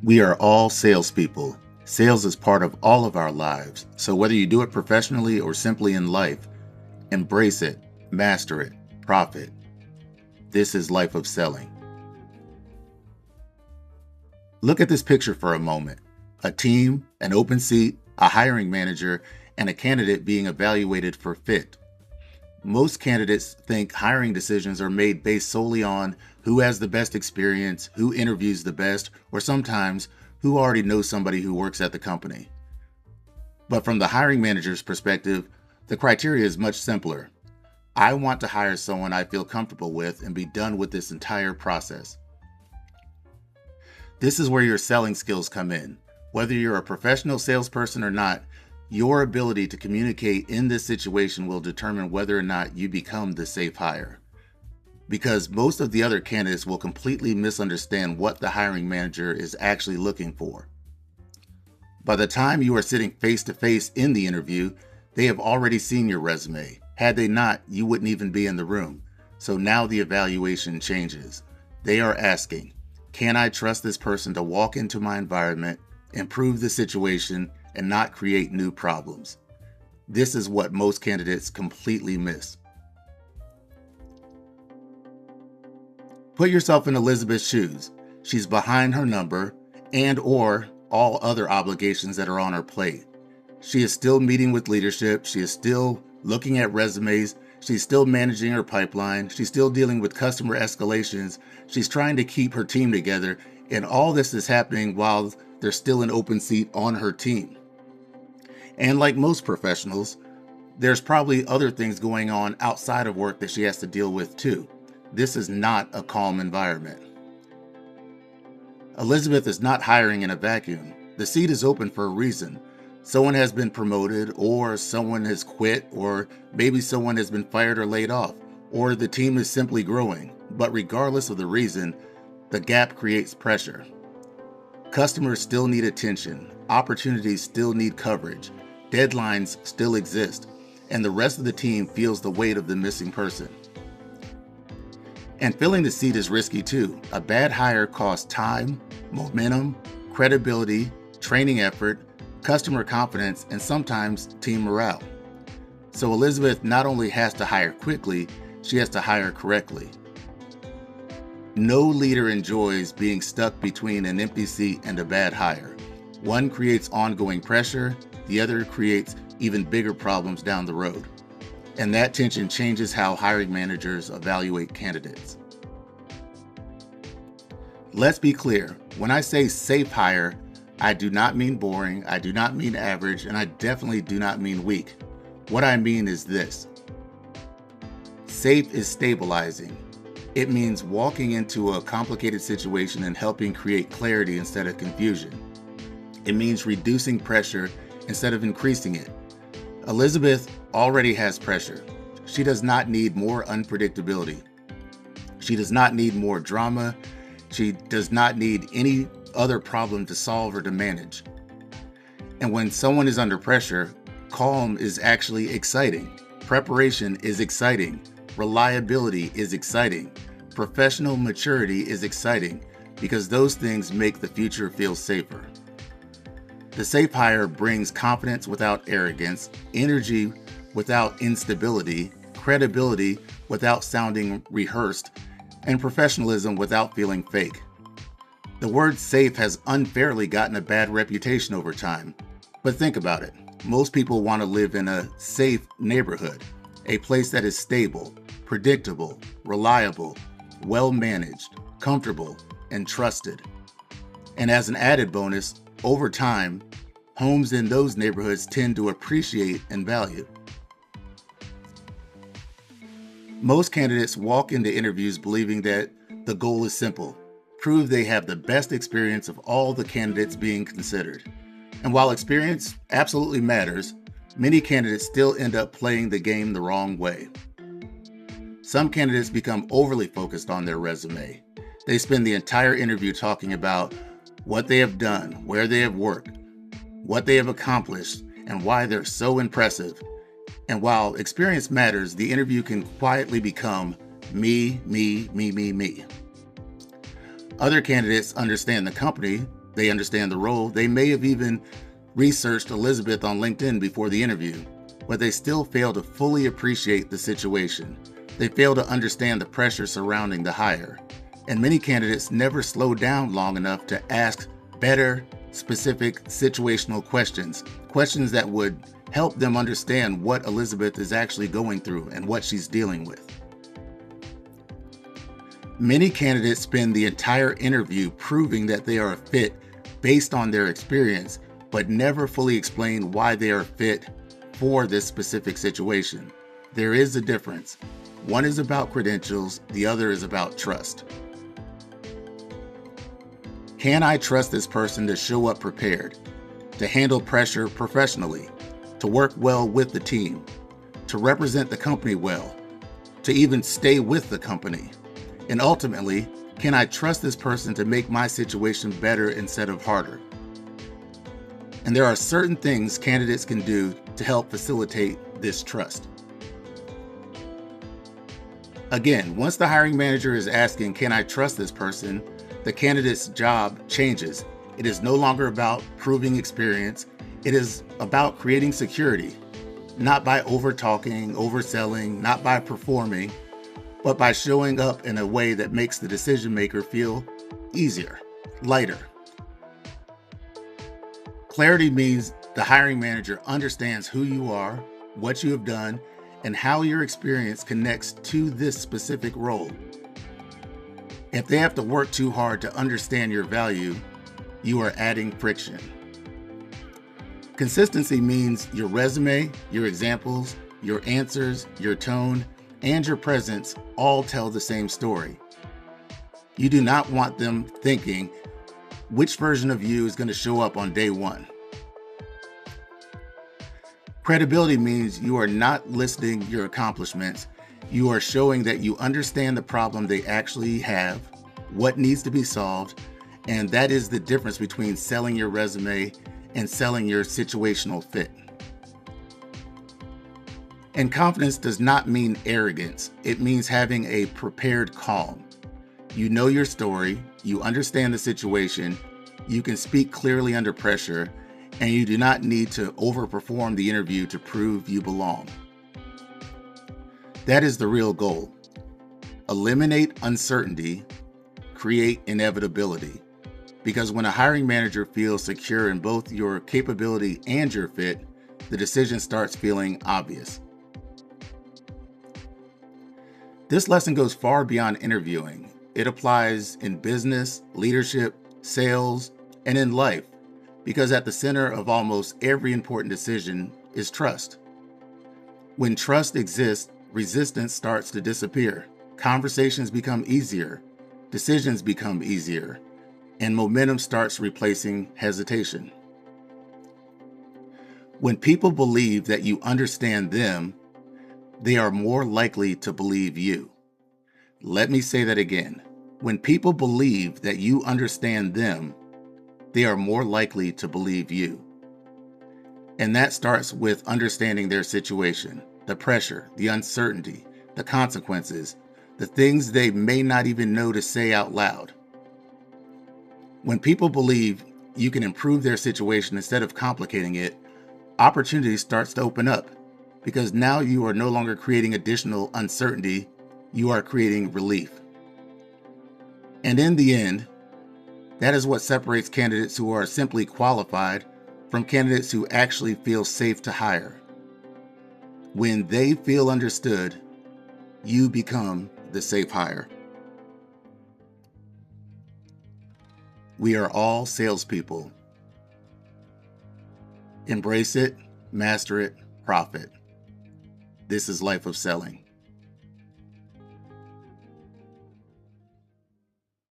We are all salespeople. Sales is part of all of our lives. So whether you do it professionally or simply in life, embrace it, master it, profit. This is Life of Selling. Look at this picture for a moment. A team, an open seat, a hiring manager, and a candidate being evaluated for fit. Most candidates think hiring decisions are made based solely on who has the best experience, who interviews the best, or sometimes who already knows somebody who works at the company. But from the hiring manager's perspective, the criteria is much simpler. I want to hire someone I feel comfortable with and be done with this entire process. This is where your selling skills come in. Whether you're a professional salesperson or not, your ability to communicate in this situation will determine whether or not you become the safe hire. Because most of the other candidates will completely misunderstand what the hiring manager is actually looking for. By the time you are sitting face to face in the interview, they have already seen your resume. Had they not, you wouldn't even be in the room. So now the evaluation changes. They are asking, can I trust this person to walk into my environment, improve the situation, and not create new problems? This is what most candidates completely miss. Put yourself in Elizabeth's shoes. She's behind her number and/or all other obligations that are on her plate. She is still meeting with leadership. She is still looking at resumes. She's still managing her pipeline. She's still dealing with customer escalations. She's trying to keep her team together. And all this is happening while there's still an open seat on her team. And like most professionals, there's probably other things going on outside of work that she has to deal with too. This is not a calm environment. Elizabeth is not hiring in a vacuum. The seat is open for a reason. Someone has been promoted, or someone has quit, or maybe someone has been fired or laid off, or the team is simply growing. But regardless of the reason, the gap creates pressure. Customers still need attention, opportunities still need coverage, deadlines still exist, and the rest of the team feels the weight of the missing person. And filling the seat is risky too. A bad hire costs time, momentum, credibility, training effort, customer confidence, and sometimes team morale. So Elizabeth not only has to hire quickly, she has to hire correctly. No leader enjoys being stuck between an empty seat and a bad hire. One creates ongoing pressure, the other creates even bigger problems down the road. And that tension changes how hiring managers evaluate candidates. Let's be clear, when I say safe hire, I do not mean boring, I do not mean average, and I definitely do not mean weak. What I mean is this. Safe is stabilizing. It means walking into a complicated situation and helping create clarity instead of confusion. It means reducing pressure instead of increasing it. Elizabeth already has pressure. She does not need more unpredictability. She does not need more drama. She does not need any other problem to solve or to manage. And when someone is under pressure, calm is actually exciting. Preparation is exciting. Reliability is exciting. Professional maturity is exciting because those things make the future feel safer. The safe hire brings confidence without arrogance, energy without instability, credibility without sounding rehearsed, and professionalism without feeling fake. The word safe has unfairly gotten a bad reputation over time. But think about it. Most people want to live in a safe neighborhood, a place that is stable, predictable, reliable, well-managed, comfortable, and trusted. And as an added bonus, over time, homes in those neighborhoods tend to appreciate and value. Most candidates walk into interviews believing that the goal is simple. Prove they have the best experience of all the candidates being considered. And while experience absolutely matters, many candidates still end up playing the game the wrong way. Some candidates become overly focused on their resume. They spend the entire interview talking about what they have done, where they have worked, what they have accomplished, and why they're so impressive. And while experience matters, the interview can quietly become me, me, me, me, me. Other candidates understand the company, They understand the role. They may have even researched Elizabeth on LinkedIn before the interview, but they still fail to fully appreciate the situation. They fail to understand the pressure surrounding the hire. And many candidates never slow down long enough to ask better, specific, situational questions that would help them understand what Elizabeth is actually going through and what she's dealing with. Many candidates spend the entire interview proving that they are a fit based on their experience, but never fully explain why they are fit for this specific situation. There is a difference. One is about credentials, the other is about trust. Can I trust this person to show up prepared, to handle pressure professionally, to work well with the team, to represent the company well, to even stay with the company? And ultimately, can I trust this person to make my situation better instead of harder? And there are certain things candidates can do to help facilitate this trust. Again, once the hiring manager is asking, can I trust this person? The candidate's job changes. It is no longer about proving experience. It is about creating security, not by over-talking, overselling, not by performing, but by showing up in a way that makes the decision maker feel easier, lighter. Clarity means the hiring manager understands who you are, what you have done, and how your experience connects to this specific role. If they have to work too hard to understand your value, you are adding friction. Consistency means your resume, your examples, your answers, your tone, and your presence all tell the same story. You do not want them thinking, which version of you is going to show up on day one? Credibility means you are not listing your accomplishments. You are showing that you understand the problem they actually have, what needs to be solved, and that is the difference between selling your resume and selling your situational fit. And confidence does not mean arrogance. It means having a prepared calm. You know your story, you understand the situation, you can speak clearly under pressure, and you do not need to overperform the interview to prove you belong. That is the real goal. Eliminate uncertainty, create inevitability. Because when a hiring manager feels secure in both your capability and your fit, the decision starts feeling obvious. This lesson goes far beyond interviewing. It applies in business, leadership, sales, and in life, because at the center of almost every important decision is trust. When trust exists, resistance starts to disappear. Conversations become easier, decisions become easier, and momentum starts replacing hesitation. When people believe that you understand them, they are more likely to believe you. Let me say that again. When people believe that you understand them, they are more likely to believe you. And that starts with understanding their situation, the pressure, the uncertainty, the consequences, the things they may not even know to say out loud. When people believe you can improve their situation instead of complicating it, opportunity starts to open up, because now you are no longer creating additional uncertainty, you are creating relief. And in the end, that is what separates candidates who are simply qualified from candidates who actually feel safe to hire. When they feel understood, you become the safe hire. We are all salespeople. Embrace it, master it, profit. This is Life of Selling.